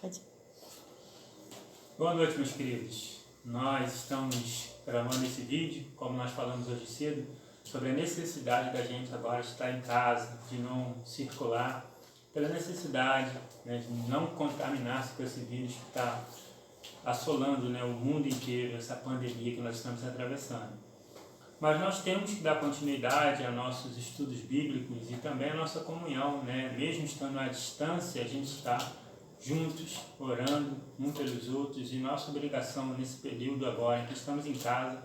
Pode. Boa noite, meus queridos. Nós estamos gravando esse vídeo, como nós falamos hoje cedo, sobre a necessidade da gente agora estar em casa, de não circular, pela necessidade, né, de não contaminar-se com esse vírus que está assolando, né, o mundo inteiro, essa pandemia que nós estamos atravessando. Mas nós temos que dar continuidade a nossos estudos bíblicos e também a nossa comunhão, né? Mesmo estando à distância, a gente está juntos, orando uns pelos outros, e nossa obrigação nesse período agora em que estamos em casa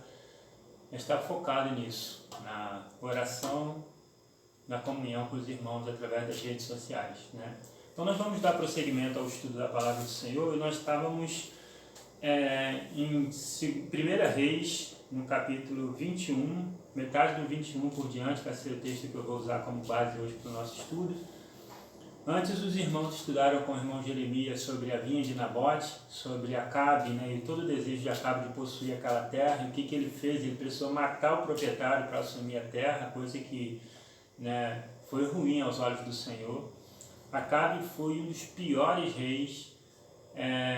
é estar focado nisso, na oração, na comunhão com os irmãos através das redes sociais, né? Então nós vamos dar prosseguimento ao estudo da Palavra do Senhor, e nós estávamos em 1 Reis, no capítulo 21, metade do 21 por diante, vai ser o texto que eu vou usar como base hoje para o nosso estudo. Antes, os irmãos estudaram com o irmão Jeremias sobre a vinha de Nabote, sobre Acabe, né, e todo o desejo de Acabe de possuir aquela terra. E o que ele fez? Ele precisou matar o proprietário para assumir a terra, coisa que, né, foi ruim aos olhos do Senhor. Acabe foi um dos piores reis.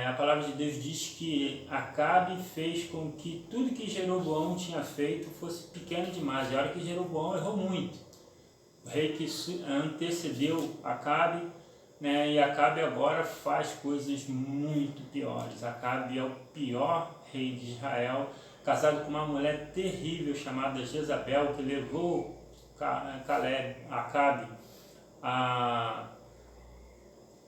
A palavra de Deus diz que Acabe fez com que tudo que Jeroboão tinha feito fosse pequeno demais. E a hora que Jeroboão errou muito. O rei que antecedeu Acabe, né, e Acabe agora faz coisas muito piores. Acabe é o pior rei de Israel, casado com uma mulher terrível chamada Jezabel, que levou Acabe a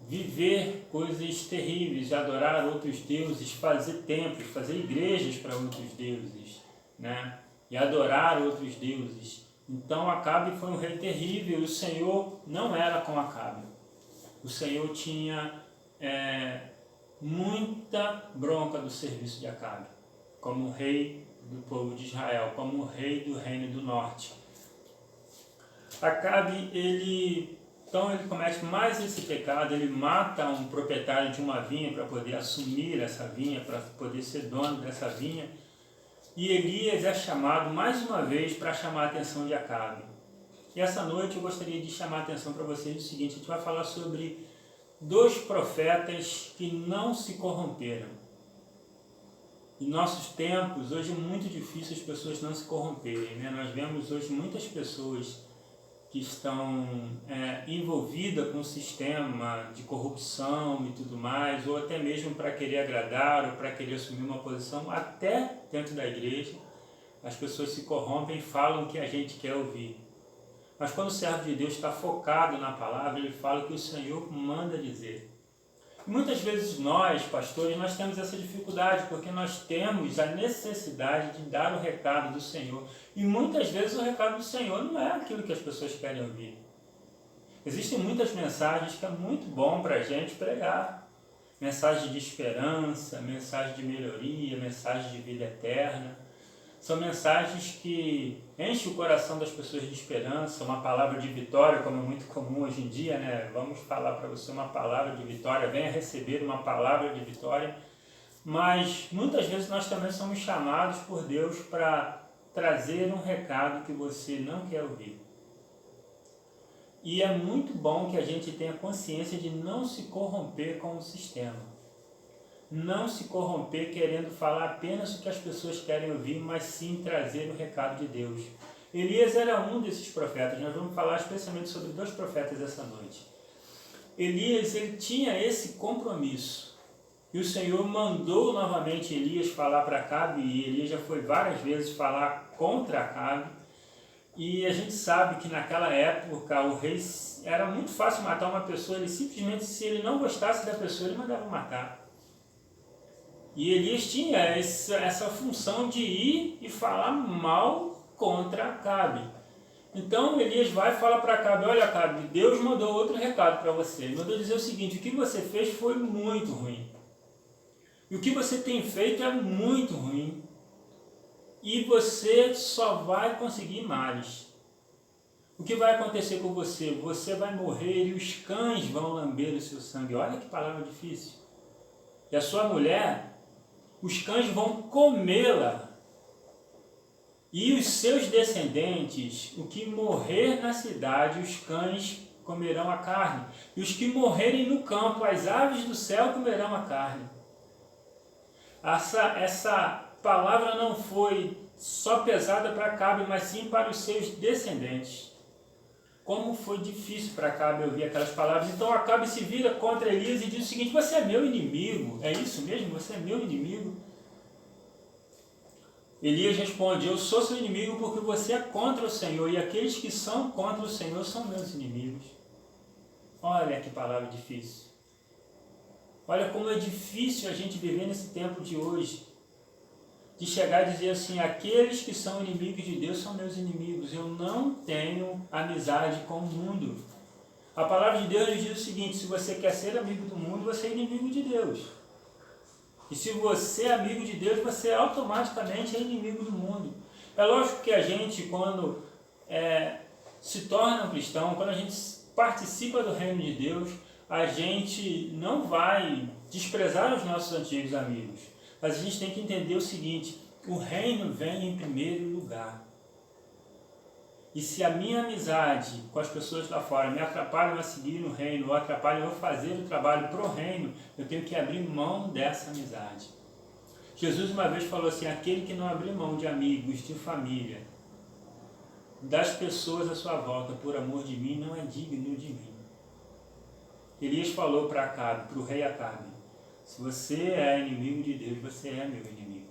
viver coisas terríveis, adorar outros deuses, fazer templos, fazer igrejas para outros deuses, né? E adorar outros deuses. Então Acabe foi um rei terrível, e o Senhor não era com Acabe. O Senhor tinha muita bronca do serviço de Acabe, como rei do povo de Israel, como rei do reino do norte. Acabe, ele comete mais esse pecado, ele mata um proprietário de uma vinha para poder assumir essa vinha, para poder ser dono dessa vinha. E Elias é chamado mais uma vez para chamar a atenção de Acabe. E essa noite eu gostaria de chamar a atenção para vocês do seguinte: a gente vai falar sobre dois profetas que não se corromperam. Em nossos tempos, hoje é muito difícil as pessoas não se corromperem, né? Nós vemos hoje muitas pessoas que estão envolvidas com o sistema de corrupção e tudo mais, ou até mesmo para querer agradar, ou para querer assumir uma posição, até dentro da igreja, as pessoas se corrompem e falam o que a gente quer ouvir. Mas quando o servo de Deus está focado na palavra, ele fala o que o Senhor manda dizer. E muitas vezes nós, pastores, nós temos essa dificuldade, porque nós temos a necessidade de dar o recado do Senhor. E muitas vezes o recado do Senhor não é aquilo que as pessoas querem ouvir. Existem muitas mensagens que é muito bom para a gente pregar. Mensagem de esperança, mensagem de melhoria, mensagem de vida eterna. São mensagens que enchem o coração das pessoas de esperança, uma palavra de vitória, como é muito comum hoje em dia, né? Vamos falar para você uma palavra de vitória, venha receber uma palavra de vitória. Mas muitas vezes nós também somos chamados por Deus para trazer um recado que você não quer ouvir. E é muito bom que a gente tenha consciência de não se corromper com o sistema. Não se corromper querendo falar apenas o que as pessoas querem ouvir, mas sim trazer o recado de Deus. Elias era um desses profetas. Nós vamos falar especialmente sobre dois profetas essa noite. Elias, ele tinha esse compromisso. E o Senhor mandou novamente Elias falar para Acabe, e Elias já foi várias vezes falar contra Acabe. E a gente sabe que naquela época o rei era muito fácil matar uma pessoa. Ele simplesmente, se ele não gostasse da pessoa, ele mandava matar. E Elias tinha essa função de ir e falar mal contra Acabe. Então Elias vai e fala para Acabe: olha, Acabe, Deus mandou outro recado para você. Ele mandou dizer o seguinte: o que você fez foi muito ruim. E o que você tem feito é muito ruim. E você só vai conseguir males. O que vai acontecer com você? Você vai morrer e os cães vão lamber o seu sangue. Olha que palavra difícil. E a sua mulher, os cães vão comê-la. E os seus descendentes, o que morrer na cidade, os cães comerão a carne, e os que morrerem no campo, as aves do céu comerão a carne. Essa palavra não foi só pesada para Acabe, mas sim para os seus descendentes. Como foi difícil para Acabe ouvir aquelas palavras. Então Acabe se vira contra Elias e diz o seguinte: você é meu inimigo. É isso mesmo? Você é meu inimigo? Elias responde: eu sou seu inimigo porque você é contra o Senhor, e aqueles que são contra o Senhor são meus inimigos. Olha que palavra difícil. Olha como é difícil a gente viver nesse tempo de hoje, de chegar e dizer assim: aqueles que são inimigos de Deus são meus inimigos. Eu não tenho amizade com o mundo. A palavra de Deus nos diz o seguinte: se você quer ser amigo do mundo, você é inimigo de Deus. E se você é amigo de Deus, você automaticamente é inimigo do mundo. É lógico que a gente, quando se torna um cristão, quando a gente participa do reino de Deus, a gente não vai desprezar os nossos antigos amigos. Mas a gente tem que entender o seguinte: o reino vem em primeiro lugar. E se a minha amizade com as pessoas lá fora me atrapalham a seguir no reino, ou atrapalham eu fazer o trabalho para o reino, eu tenho que abrir mão dessa amizade. Jesus uma vez falou assim: aquele que não abrir mão de amigos, de família, das pessoas à sua volta, por amor de mim, não é digno de mim. Elias falou para Acabe, para o rei Acabe: se você é inimigo de Deus, você é meu inimigo.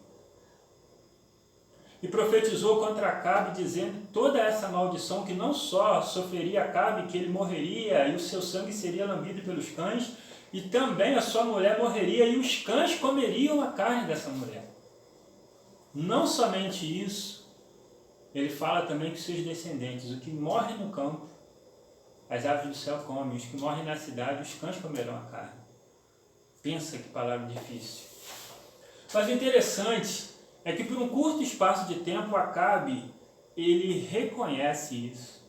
E profetizou contra Acabe, dizendo toda essa maldição, que não só sofreria Acabe, que ele morreria e o seu sangue seria lambido pelos cães, e também a sua mulher morreria e os cães comeriam a carne dessa mulher. Não somente isso, ele fala também que seus descendentes, o que morre no campo, as aves do céu comem, os que morrem na cidade, os cães comerão a carne. Pensa que palavra difícil. Mas o interessante é que por um curto espaço de tempo, Acabe, ele reconhece isso.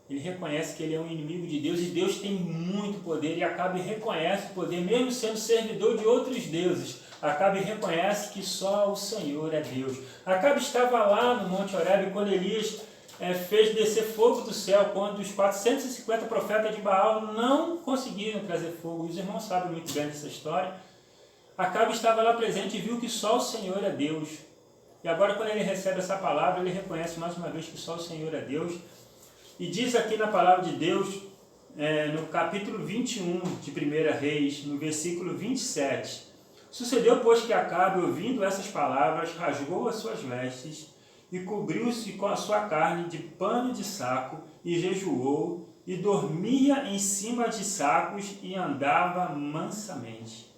Ele reconhece que ele é um inimigo de Deus, e Deus tem muito poder, e Acabe reconhece o poder, mesmo sendo servidor de outros deuses. Acabe reconhece que só o Senhor é Deus. Acabe estava lá no Monte Horebe quando Elias fez descer fogo do céu, quando os 450 profetas de Baal não conseguiram trazer fogo. Os irmãos sabem muito bem dessa história. Acabe estava lá presente e viu que só o Senhor é Deus. E agora, quando ele recebe essa palavra, ele reconhece mais uma vez que só o Senhor é Deus. E diz aqui na palavra de Deus, no capítulo 21 de 1 Reis, no versículo 27. Sucedeu, pois, que Acabe, ouvindo essas palavras, rasgou as suas vestes e cobriu-se com a sua carne de pano de saco e jejuou e dormia em cima de sacos e andava mansamente.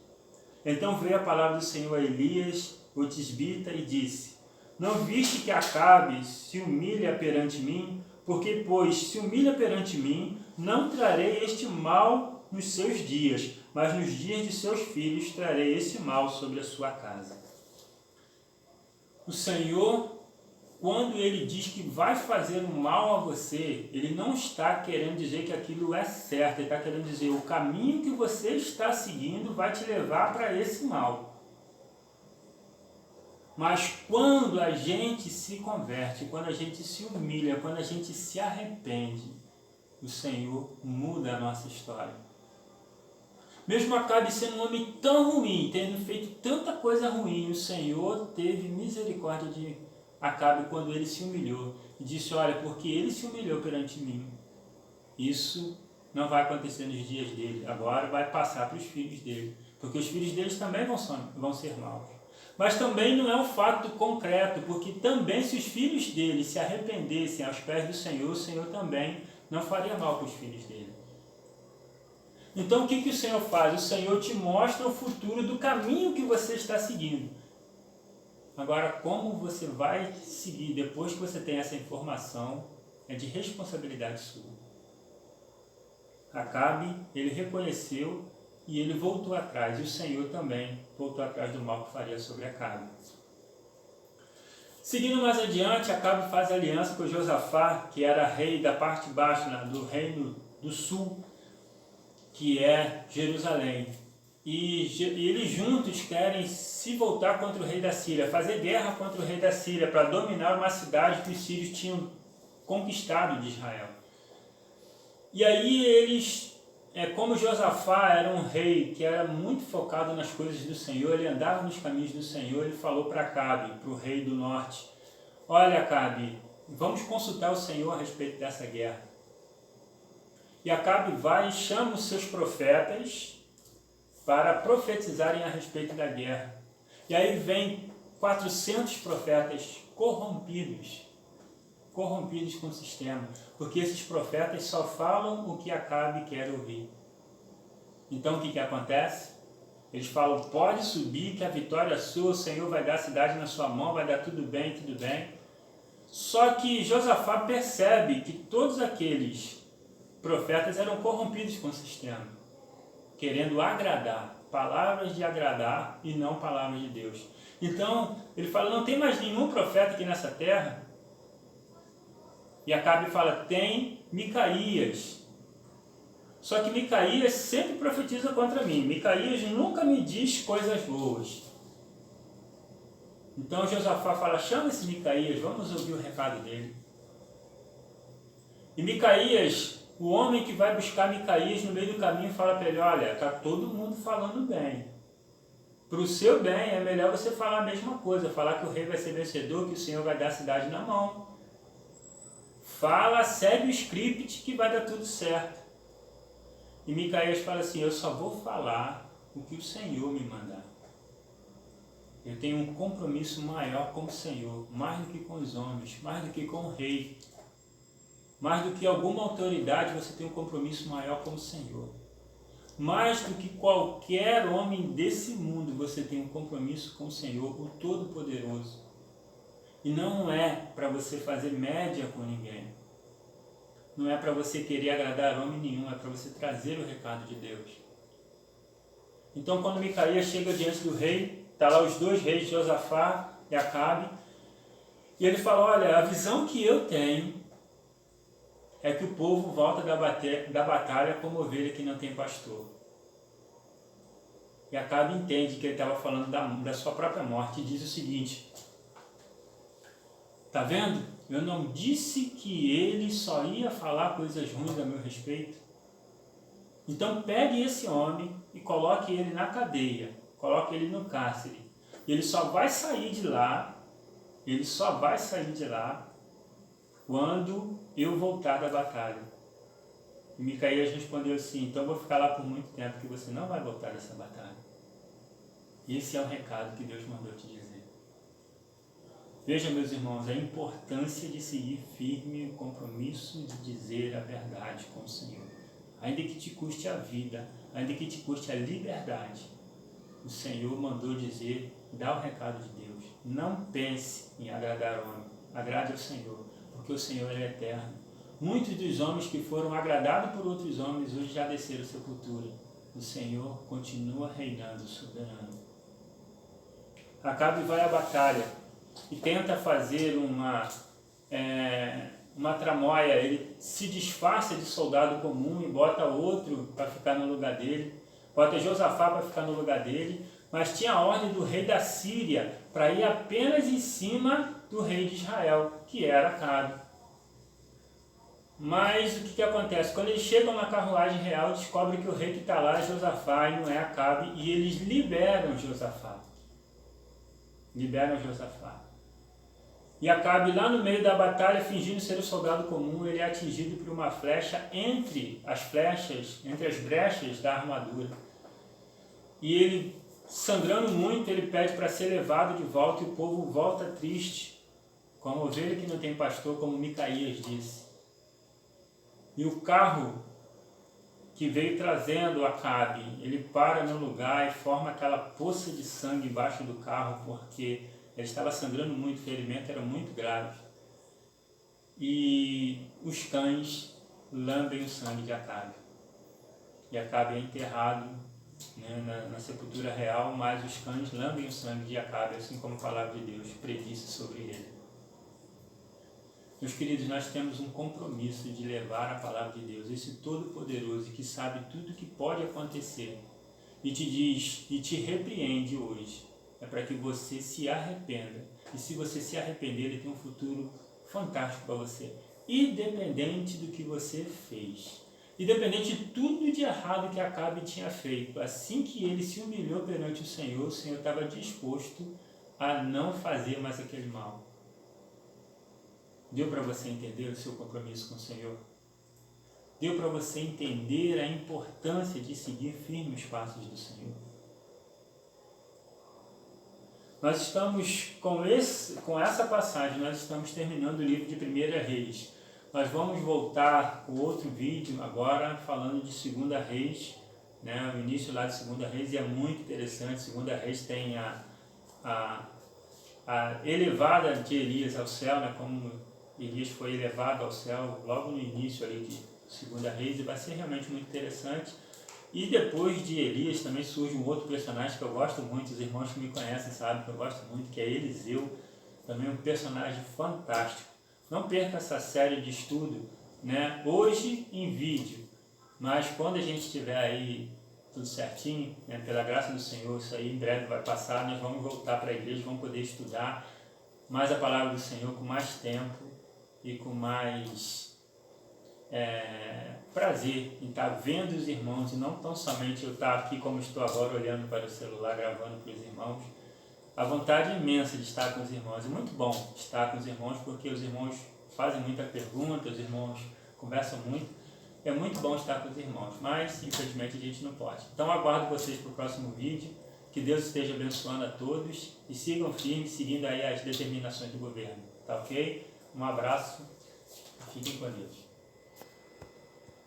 Então veio a palavra do Senhor a Elias, o tisbita, e disse: não viste que Acabe se humilha perante mim? Porque, pois, se humilha perante mim, não trarei este mal nos seus dias, mas nos dias de seus filhos trarei esse mal sobre a sua casa. O Senhor, quando Ele diz que vai fazer um mal a você, Ele não está querendo dizer que aquilo é certo. Ele está querendo dizer: o caminho que você está seguindo vai te levar para esse mal. Mas quando a gente se converte, quando a gente se humilha, quando a gente se arrepende, o Senhor muda a nossa história. Mesmo Acabe sendo um homem tão ruim, tendo feito tanta coisa ruim, o Senhor teve misericórdia de Acabe quando ele se humilhou. E disse: olha, porque ele se humilhou perante mim, isso não vai acontecer nos dias dele, agora vai passar para os filhos dele, porque os filhos deles também vão ser maus. Mas também não é um fato concreto, porque também se os filhos dele se arrependessem aos pés do Senhor, o Senhor também não faria mal para os filhos dele. Então o que o Senhor faz? O Senhor te mostra o futuro do caminho que você está seguindo. Agora, como você vai seguir depois que você tem essa informação, é de responsabilidade sua. Acabe, ele reconheceu e ele voltou atrás, e o Senhor também voltou atrás do mal que faria sobre Acabe. Seguindo mais adiante, Acabe faz aliança com Josafá, que era rei da parte baixa do reino do sul, que é Jerusalém. E eles juntos querem se voltar contra o rei da Síria, fazer guerra contra o rei da Síria, para dominar uma cidade que os sírios tinham conquistado de Israel. E aí eles, como Josafá era um rei que era muito focado nas coisas do Senhor, ele andava nos caminhos do Senhor, ele falou para Acabe, para o rei do norte: olha, Acabe, vamos consultar o Senhor a respeito dessa guerra. E Acabe vai e chama os seus profetas para profetizarem a respeito da guerra. E aí vem 400 profetas corrompidos com o sistema, porque esses profetas só falam o que Acabe quer ouvir. Então o que acontece? Eles falam: pode subir que a vitória é sua, o Senhor vai dar a cidade na sua mão, vai dar tudo bem, tudo bem. Só que Josafá percebe que todos aqueles profetas eram corrompidos com o sistema, querendo agradar, palavras de agradar e não palavras de Deus. Então ele fala: não tem mais nenhum profeta aqui nessa terra. E Acabe fala: tem Micaías. Só que Micaías sempre profetiza contra mim. Micaías nunca me diz coisas boas. Então Josafá fala: chama esse Micaías, vamos ouvir o recado dele. E Micaías, o homem que vai buscar Micaías no meio do caminho, fala para ele: olha, está todo mundo falando bem. Para o seu bem é melhor você falar a mesma coisa, falar que o rei vai ser vencedor, que o Senhor vai dar a cidade na mão. Fala, segue o script que vai dar tudo certo. E Micaías fala assim: eu só vou falar o que o Senhor me mandar. Eu tenho um compromisso maior com o Senhor, mais do que com os homens, mais do que com o rei. Mais do que alguma autoridade, você tem um compromisso maior com o Senhor. Mais do que qualquer homem desse mundo, você tem um compromisso com o Senhor, o Todo-Poderoso. E não é para você fazer média com ninguém. Não é para você querer agradar homem nenhum, é para você trazer o recado de Deus. Então quando Micaías chega diante do rei, está lá os dois reis, Josafá e Acabe, e ele fala: olha, a visão que eu tenho é que o povo volta da batalha como ovelha que não tem pastor. E Acabe entende que ele estava falando da sua própria morte e diz o seguinte: tá vendo? Eu não disse que ele só ia falar coisas ruins a meu respeito? Então pegue esse homem e coloque ele na cadeia, coloque ele no cárcere. Ele só vai sair de lá, quando eu voltar da batalha. E Micaías respondeu assim: então eu vou ficar lá por muito tempo, que você não vai voltar dessa batalha. Esse é o recado que Deus mandou te dizer. Veja, meus irmãos, a importância de seguir firme o compromisso de dizer a verdade com o Senhor. Ainda que te custe a vida, ainda que te custe a liberdade, o Senhor mandou dizer, dá o recado de Deus. Não pense em agradar ao homem, agrade ao Senhor, porque o Senhor é eterno. Muitos dos homens que foram agradados por outros homens hoje já desceram a sepultura. O Senhor continua reinando soberano. Acabe vai à batalha e tenta fazer uma tramóia. Ele se disfarça de soldado comum e bota outro para ficar no lugar dele, bota Josafá para ficar no lugar dele, mas tinha a ordem do rei da Síria para ir apenas em cima do rei de Israel, que era Acabe. Mas o que acontece? Quando eles chegam na carruagem real, descobrem que o rei que está lá é Josafá e não é Acabe, e eles liberam Josafá. E Acabe, lá no meio da batalha, fingindo ser um soldado comum, ele é atingido por uma flecha entre as brechas da armadura. E ele, sangrando muito, ele pede para ser levado de volta, e o povo volta triste, como ovelha que não tem pastor, como Micaías disse. E o carro que veio trazendo Acabe, ele para no lugar e forma aquela poça de sangue embaixo do carro, porque ele estava sangrando muito, o ferimento era muito grave. E os cães lambem o sangue de Acabe. E Acabe é enterrado, né, na sepultura real, mas os cães lambem o sangue de Acabe, assim como a palavra de Deus predisse sobre ele. Meus queridos, nós temos um compromisso de levar a palavra de Deus, esse Todo-Poderoso que sabe tudo o que pode acontecer, e te diz e te repreende hoje. É para que você se arrependa. E se você se arrepender, ele tem um futuro fantástico para você, independente do que você fez. independente de tudo de errado que Acabe tinha feito. Assim que ele se humilhou perante o Senhor estava disposto a não fazer mais aquele mal. Deu para você entender o seu compromisso com o Senhor? Deu para você entender a importância de seguir firme os passos do Senhor? Nós estamos, com essa passagem, nós estamos terminando o livro de 1 Reis. Nós vamos voltar com outro vídeo agora, falando de 2 Reis, né? O início lá de 2 Reis é muito interessante. 2 Reis tem a elevada de Elias ao céu, né? Como Elias foi elevado ao céu logo no início ali de 2 Reis, e vai ser realmente muito interessante. E depois de Elias também surge um outro personagem que eu gosto muito, os irmãos que me conhecem sabem que eu gosto muito, que é Eliseu, também um personagem fantástico. Não perca essa série de estudo, né? Hoje em vídeo, mas quando a gente estiver aí tudo certinho, né? Pela graça do Senhor, isso aí em breve vai passar, nós vamos voltar para a igreja, vamos poder estudar mais a palavra do Senhor com mais tempo e com mais prazer em estar vendo os irmãos, e não tão somente eu estar aqui como estou agora, olhando para o celular, gravando para os irmãos. A vontade imensa de estar com os irmãos, é muito bom estar com os irmãos, porque os irmãos fazem muita pergunta, os irmãos conversam muito, é muito bom estar com os irmãos, mas infelizmente a gente não pode. Então aguardo vocês para o próximo vídeo, que Deus esteja abençoando a todos e sigam firmes, seguindo aí as determinações do governo, tá ok? Um abraço, fiquem com Deus.